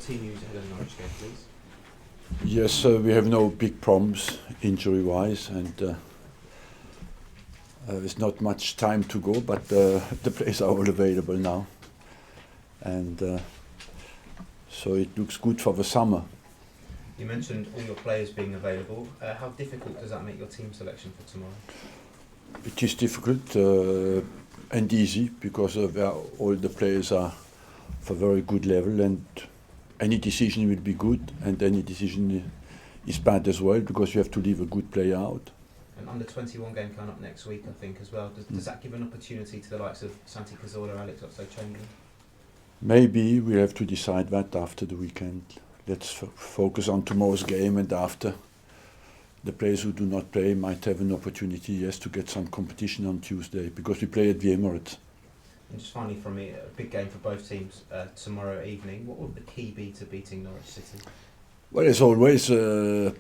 team news ahead of the Norwich game, please? Yes, we have no big problems injury-wise, and there's not much time to go, but the players are all available now, and so it looks good for the summer. You mentioned all your players being available. How difficult does that make your team selection for tomorrow? It is difficult and easy because all the players are for very good level, and any decision will be good, and any decision is bad as well because you have to leave a good player out. An under-21 game coming up next week, I think, as well. Does that give an opportunity to the likes of Santi Cazorla, Alex Oxlade-Chamberlain? Maybe we'll have to decide that after the weekend. Let's focus on tomorrow's game, and after, the players who do not play might have an opportunity, yes, to get some competition on Tuesday, because we play at the Emirates. And just finally from me, a big game for both teams tomorrow evening. What would the key be to beating Norwich City? Well, as always, I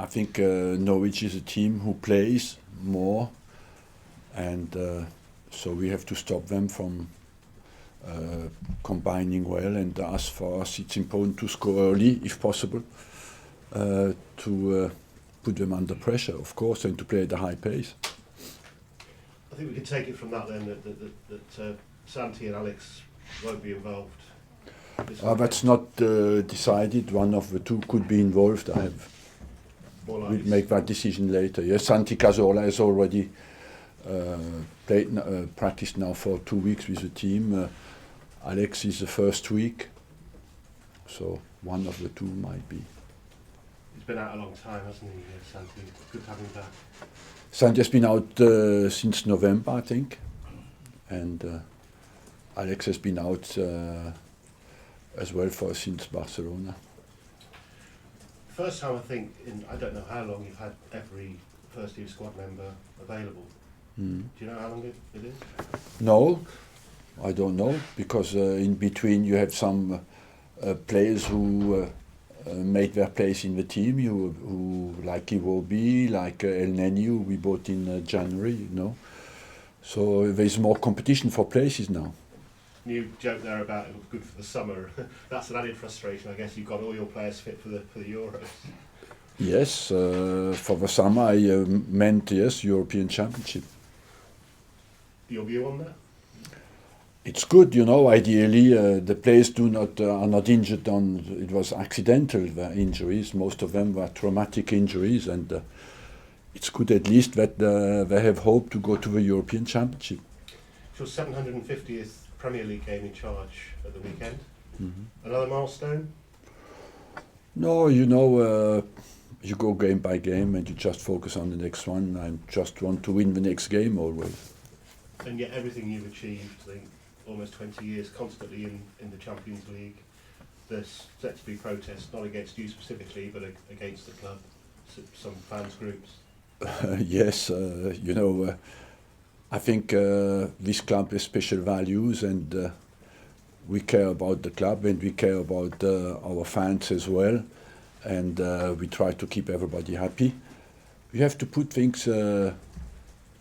think Norwich is a team who plays more, and so we have to stop them from combining well, and as for us it's important to score early if possible, to put them under pressure, of course, and to play at a high pace. I think we can take it from that then that Santi and Alex won't be involved. That's not decided. One of the two could be involved. We'll make that decision later. Yes, Santi Cazorla has already practiced now for 2 weeks with the team. Alex is the first week, so one of the two might be. He's been out a long time, hasn't he, Santi? Good to have him back. Santi has been out since November, I think, and Alex has been out as well since Barcelona. First time, I think, I don't know how long you've had every first-team squad member available. Do you know how long it is? No, I don't know, because in between you have some players who made their place in the team, who like Iwobi, like El Neni, we bought in January, So there's more competition for places now. You joke there about it was good for the summer. That's an added frustration, I guess. You've got all your players fit for the Euros. Yes, for the summer I meant, yes, European Championship. Your view on that? It's good, ideally the players are not injured it was accidental injuries, most of them were traumatic injuries, and it's good at least that they have hope to go to the European Championship. It's your 750th Premier League game in charge at the weekend. Mm-hmm. Another milestone? No, you go game by game and you just focus on the next one. I just want to win the next game always. And yet everything you've achieved, I think, almost 20 years constantly in the Champions League, there's set to be protests, not against you specifically, but against the club, some fans groups. Yes, I think this club has special values, and we care about the club, and we care about our fans as well, and we try to keep everybody happy. We have to put things a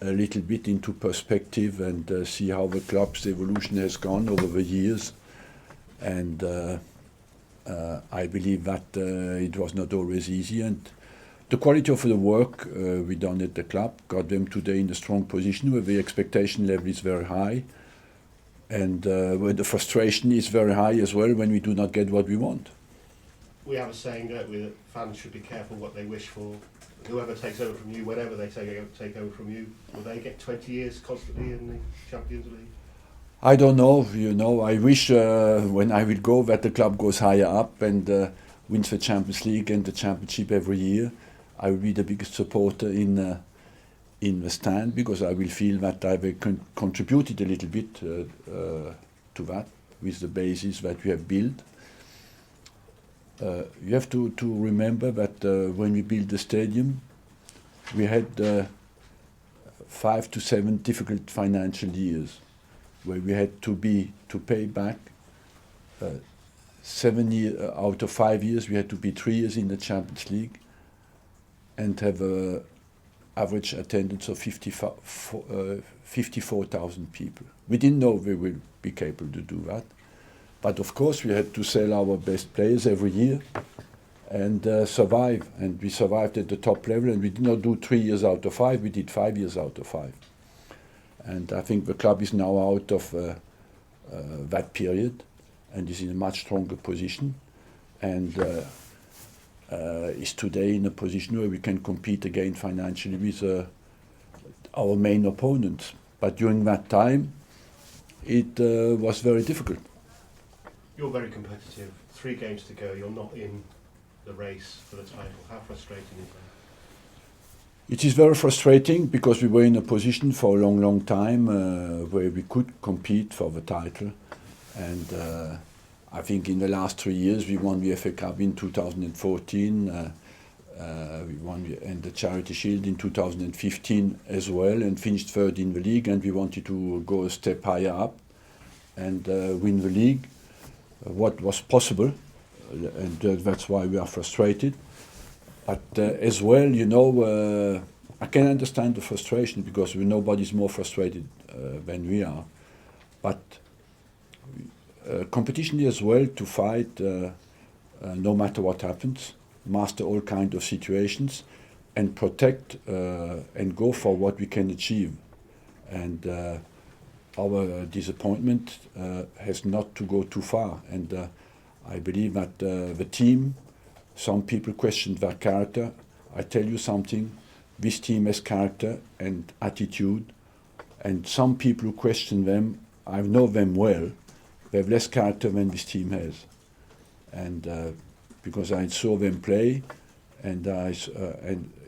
little bit into perspective and see how the club's evolution has gone over the years, and I believe that it was not always easy, and the quality of the work we done at the club got them today in a strong position where the expectation level is very high, and where the frustration is very high as well when we do not get what we want. We have a saying, don't we, that fans should be careful what they wish for. Whoever takes over from you, whenever they take over from you, will they get 20 years constantly in the Champions League? I don't know, I wish when I will go that the club goes higher up and wins the Champions League and the Championship every year. I will be the biggest supporter in the stand, because I will feel that I will contributed a little bit to that with the basis that we have built. You have to remember that when we built the stadium, we had 5 to 7 difficult financial years, where we had to pay back 7 years out of 5 years. We had to be 3 years in the Champions League and have an average attendance of 54,000 people. We didn't know we would be capable to do that, But of course, we had to sell our best players every year and survive. And we survived at the top level, and we did not do 3 years out of 5, we did 5 years out of 5. And I think the club is now out of that period and is in a much stronger position, and is today in a position where we can compete again financially with our main opponents. But during that time, it was very difficult. You're very competitive. 3 games to go. You're not in the race for the title. How frustrating is that? It is very frustrating because we were in a position for a long, long time where we could compete for the title. And I think in the last 3 years we won the FA Cup in 2014, we won and the Charity Shield in 2015 as well, and finished third in the league, and we wanted to go a step higher up and win the league, what was possible, and that's why we are frustrated. But as well, you know, I can understand the frustration because nobody's more frustrated than we are. But competition is as well to fight no matter what happens, master all kinds of situations, and protect and go for what we can achieve. And our disappointment has not to go too far. And I believe that the team, some people questioned their character. I tell you something, this team has character and attitude, and some people who question them, I know them well, they have less character than this team has. And because I saw them play, and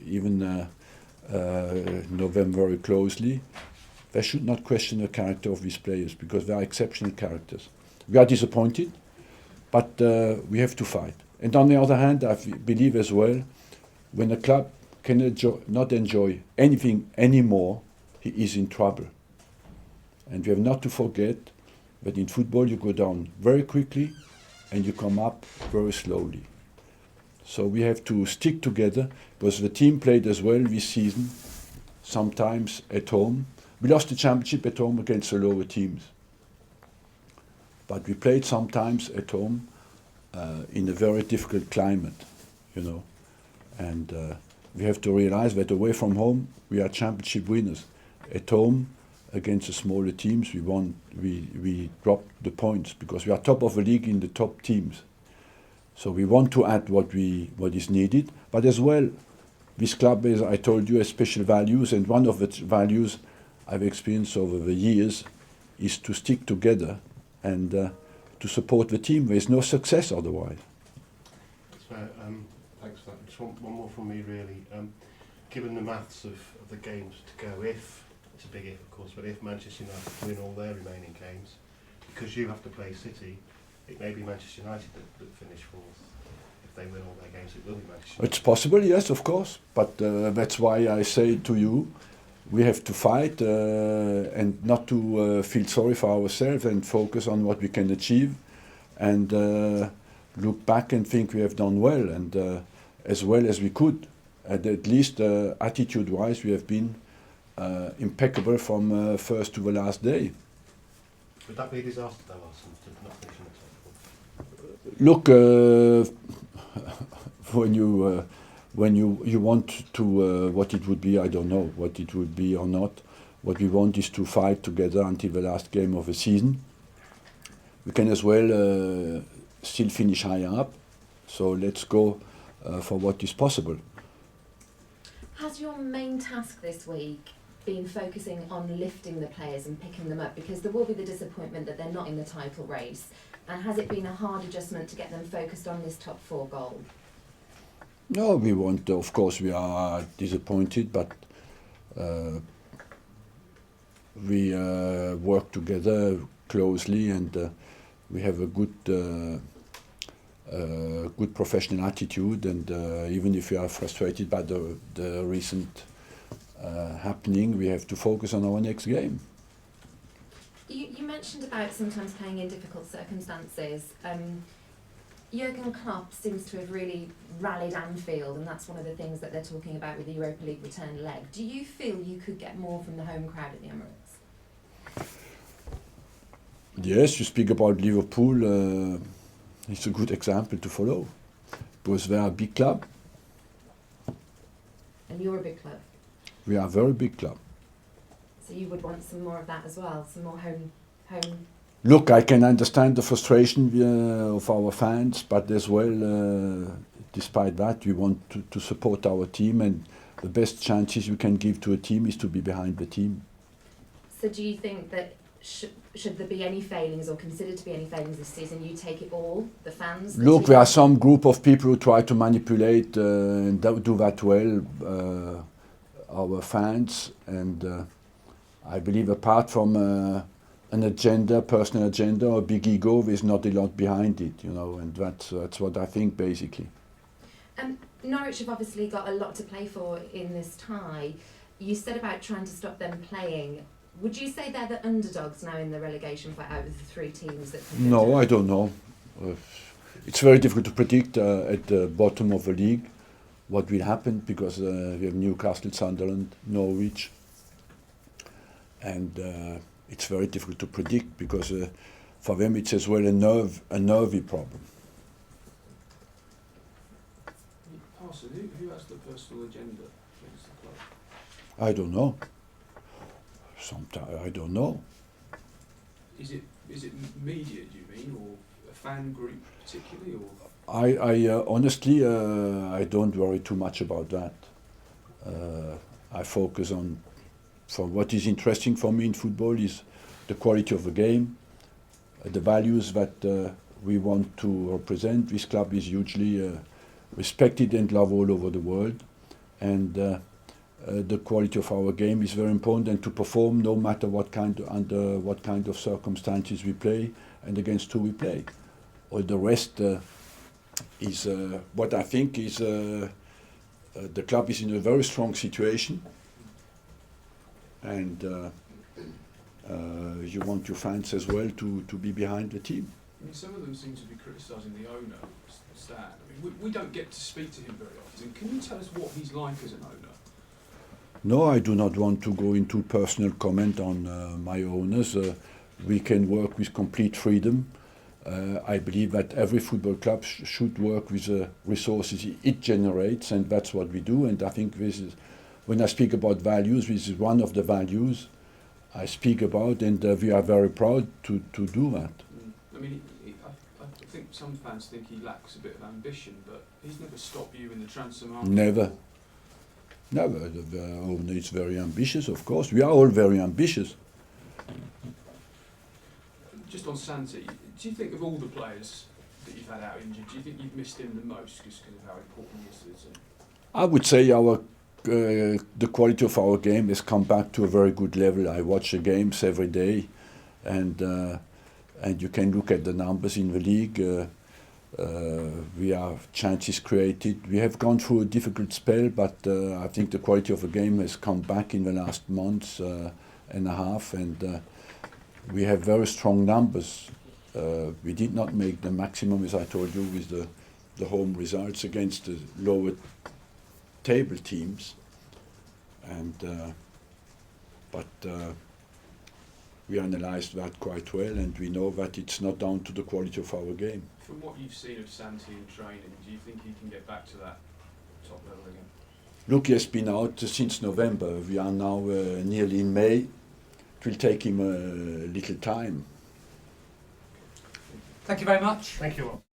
even know them very closely, they should not question the character of these players because they are exceptional characters. We are disappointed, but we have to fight. And on the other hand, I believe as well, when a club can not enjoy anything anymore, he is in trouble. And we have not to forget that in football you go down very quickly and you come up very slowly. So we have to stick together because the team played as well this season, sometimes at home. We lost the championship at home against the lower teams. But we played sometimes at home in a very difficult climate, you know. And we have to realize that away from home, we are championship winners. At home, against the smaller teams, we dropped the points because we are top of the league in the top teams. So we want to add what is needed, but as well, this club, as I told you, has special values, and one of the values I've experienced over the years is to stick together and to support the team. There is no success otherwise. That's fair. Thanks for that. Just one more from me, really. Given the maths of the games to go, if, it's a big if of course, but if Manchester United win all their remaining games, because you have to play City, it may be Manchester United that finish fourth. If they win all their games, it will be Manchester United. It's possible, yes, of course, but that's why I say to you, we have to fight and not to feel sorry for ourselves and focus on what we can achieve and look back and think we have done well and as well as we could. And at least attitude-wise, we have been impeccable from first to the last day. Would that be a disaster, though, Arsene, to not finish in the top four? Look, when you want to what it would be, I don't know what it would be or not. What we want is to fight together until the last game of the season. We can as well still finish higher up, so let's go for what is possible. Has your main task this week been focusing on lifting the players and picking them up? Because there will be the disappointment that they're not in the title race. And has it been a hard adjustment to get them focused on this top 4 goal? No, we want, of course, we are disappointed, but we work together closely and we have a good professional attitude, and even if we are frustrated by the recent happening, we have to focus on our next game. You mentioned about sometimes playing in difficult circumstances. Jurgen Klopp seems to have really rallied Anfield, and that's one of the things that they're talking about with the Europa League return leg. Do you feel you could get more from the home crowd at the Emirates? Yes, you speak about Liverpool. It's a good example to follow because they are a big club. And you're a big club, We are a very big club. so you would want some more of that as well, some more home. Look, I can understand the frustration of our fans, but as well, despite that, we want to support our team, and the best chances we can give to a team is to be behind the team. So do you think that should there be any failings or considered to be any failings this season, you take it all, the fans? Look, there are some group of people who try to manipulate and do that well, our fans, and I believe apart from an agenda, personal agenda or big ego, there's not a lot behind it, you know, and that's what I think basically. Norwich have obviously got a lot to play for in this tie. You said about trying to stop them playing. Would you say they're the underdogs now in the relegation fight out of the three teams that can? No, I don't know. It's very difficult to predict at the bottom of the league what will happen because we have Newcastle, Sunderland, Norwich, and it's very difficult to predict because for them it's as well a nervy problem. Arsene, who has the personal agenda against the club? I don't know. Sometimes I don't know. Is it media, do you mean, or a fan group particularly, or? I honestly I don't worry too much about that. I focus on what is interesting for me in football is the quality of the game, the values that we want to represent. This club is hugely respected and loved all over the world, and the quality of our game is very important, and to perform no matter under what kind of circumstances we play and against who we play. All the rest is what I think is the club is in a very strong situation, and you want your fans as well to be behind the team. I mean, some of them seem to be criticising the owner, Stan. I mean, we don't get to speak to him very often. Can you tell us what he's like as an owner? No, I do not want to go into personal comment on my owners. We can work with complete freedom. I believe that every football club should work with the resources it generates, and that's what we do. And I think this is, when I speak about values, this is one of the values I speak about, and we are very proud to do that. I mean, I think some fans think he lacks a bit of ambition, but he's never stopped you in the transfer market. Never. Never. The owner is very ambitious, of course. We are all very ambitious. Just on Santi, do you think of all the players that you've had out injured, do you think you've missed him the most just because of how important he is to the team? I would say the quality of our game has come back to a very good level. I watch the games every day, and you can look at the numbers in the league. We have chances created. We have gone through a difficult spell, but I think the quality of the game has come back in the last month and a half, and we have very strong numbers. We did not make the maximum, as I told you, with the home results against the lower table teams, and but we analysed that quite well, and we know that it's not down to the quality of our game. From what you've seen of Santi in training, do you think he can get back to that top level again? Look, he has been out since November. We are now nearly in May. It will take him a little time. Thank you very much. Thank you all.